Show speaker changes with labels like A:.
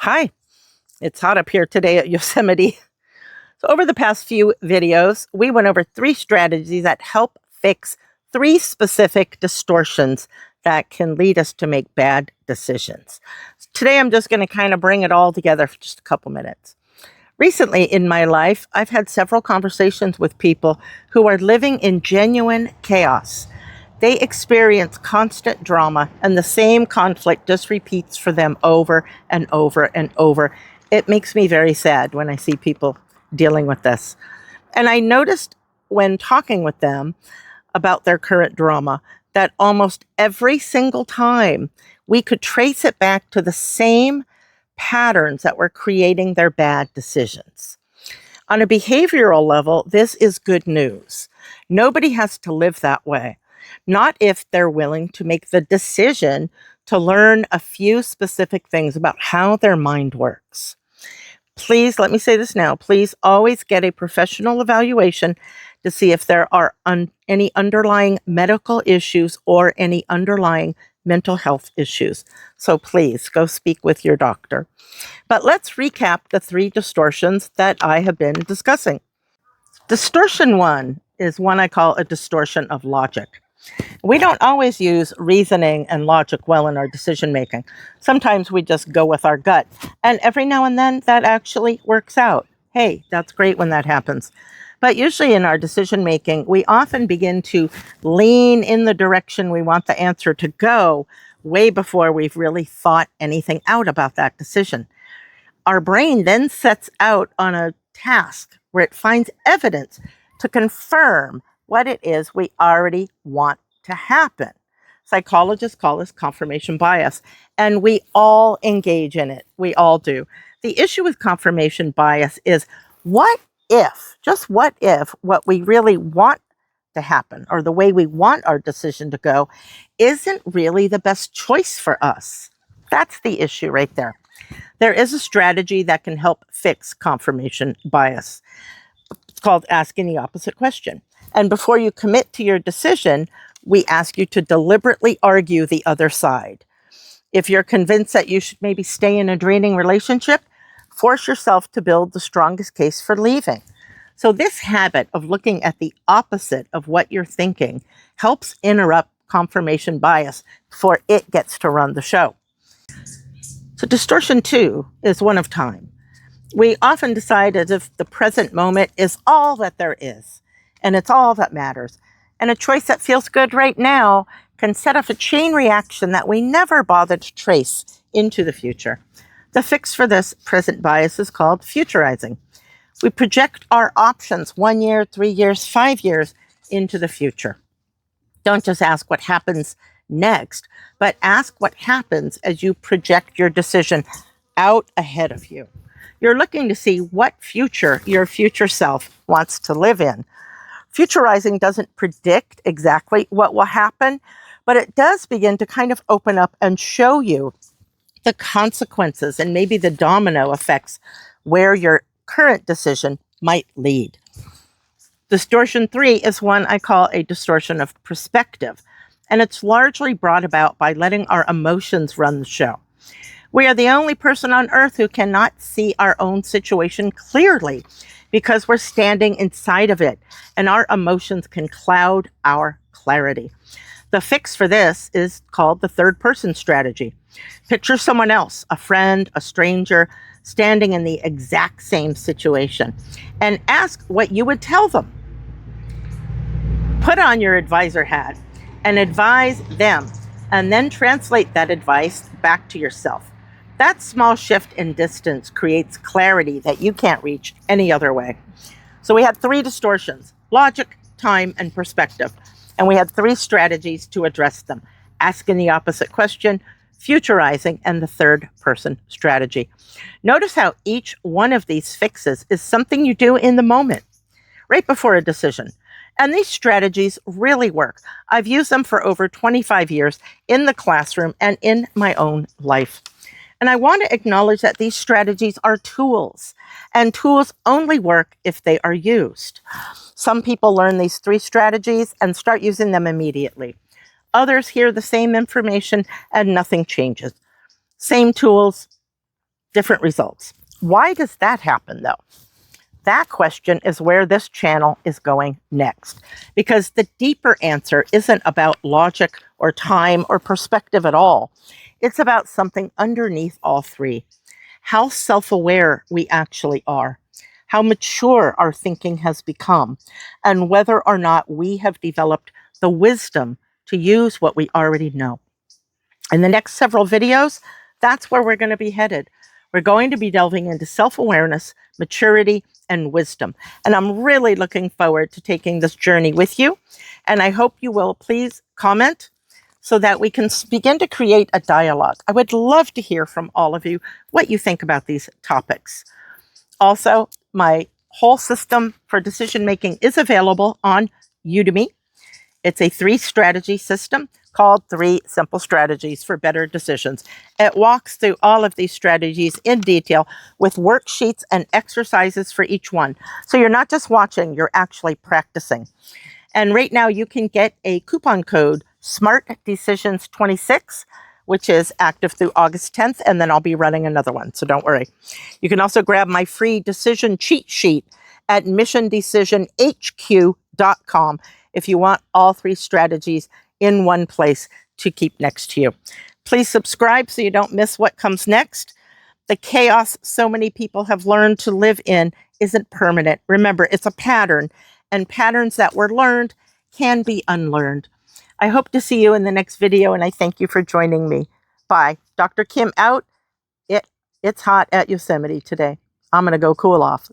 A: Hi, it's hot up here today at Yosemite. So over the past few videos, we went over 3 strategies that help fix 3 specific distortions that can lead us to make bad decisions. Today, I'm just going to kind of bring it all together for just a couple minutes. Recently in my life, I've had several conversations with people who are living in genuine chaos. They experience constant drama, and the same conflict just repeats for them over and over and over. It makes me very sad when I see people dealing with this. And I noticed when talking with them about their current drama that almost every single time we could trace it back to the same patterns that were creating their bad decisions. On a behavioral level, this is good news. Nobody has to live that way. Not if they're willing to make the decision to learn a few specific things about how their mind works. Please, let me say this now, please always get a professional evaluation to see if there are any underlying medical issues or any underlying mental health issues. So please go speak with your doctor. But let's recap the 3 distortions that I have been discussing. Distortion 1 is one I call a distortion of logic. We don't always use reasoning and logic well in our decision making. Sometimes we just go with our gut. And every now and then that actually works out. Hey, that's great when that happens. But usually in our decision making, we often begin to lean in the direction we want the answer to go way before we've really thought anything out about that decision. Our brain then sets out on a task where it finds evidence to confirm what it is we already want to happen. Psychologists call this confirmation bias, and we all engage in it. We all do. The issue with confirmation bias is what if, just what if, what we really want to happen or the way we want our decision to go isn't really the best choice for us. That's the issue right there. There is a strategy that can help fix confirmation bias. It's called asking the opposite question. And before you commit to your decision, we ask you to deliberately argue the other side. If you're convinced that you should maybe stay in a draining relationship, force yourself to build the strongest case for leaving. So this habit of looking at the opposite of what you're thinking helps interrupt confirmation bias before it gets to run the show. So distortion 2 is one of time. We often decide as if the present moment is all that there is, and it's all that matters. And a choice that feels good right now can set off a chain reaction that we never bother to trace into the future. The fix for this present bias is called futurizing. We project our options 1 year, 3 years, 5 years into the future. Don't just ask what happens next, but ask what happens as you project your decision out ahead of you. You're looking to see what future your future self wants to live in. Futurizing doesn't predict exactly what will happen, but it does begin to kind of open up and show you the consequences and maybe the domino effects where your current decision might lead. Distortion 3 is one I call a distortion of perspective, and it's largely brought about by letting our emotions run the show. We are the only person on earth who cannot see our own situation clearly because we're standing inside of it, and our emotions can cloud our clarity. The fix for this is called the third person strategy. Picture someone else, a friend, a stranger, standing in the exact same situation, and ask what you would tell them. Put on your advisor hat and advise them, and then translate that advice back to yourself. That small shift in distance creates clarity that you can't reach any other way. So we had 3 distortions: logic, time, and perspective. And we had 3 strategies to address them: asking the opposite question, futurizing, and the third person strategy. Notice how each one of these fixes is something you do in the moment, right before a decision. And these strategies really work. I've used them for over 25 years in the classroom and in my own life. And I want to acknowledge that these strategies are tools, and tools only work if they are used. Some people learn these 3 strategies and start using them immediately. Others hear the same information and nothing changes. Same tools, different results. Why does that happen, though? That question is where this channel is going next, because the deeper answer isn't about logic or time or perspective at all. It's about something underneath all three: how self-aware we actually are, how mature our thinking has become, and whether or not we have developed the wisdom to use what we already know. In the next several videos, that's where we're going to be headed. We're going to be delving into self-awareness, maturity, and wisdom. And I'm really looking forward to taking this journey with you. And I hope you will please comment so that we can begin to create a dialogue. I would love to hear from all of you what you think about these topics. Also, my whole system for decision making is available on Udemy. It's a 3-strategy system called 3 Simple Strategies for Better Decisions. It walks through all of these strategies in detail with worksheets and exercises for each one. So you're not just watching, you're actually practicing. And right now you can get a coupon code, Smart Decisions 26, which is active through August 10th, and then I'll be running another one, so don't worry. You can also grab my free decision cheat sheet at missiondecisionhq.com if you want all 3 strategies in one place to keep next to you. Please subscribe so you don't miss what comes next. The chaos so many people have learned to live in isn't permanent. Remember, it's a pattern, and patterns that were learned can be unlearned. I hope to see you in the next video, and I thank you for joining me. Bye. Dr. Kim out. It's hot at Yosemite today. I'm going to go cool off.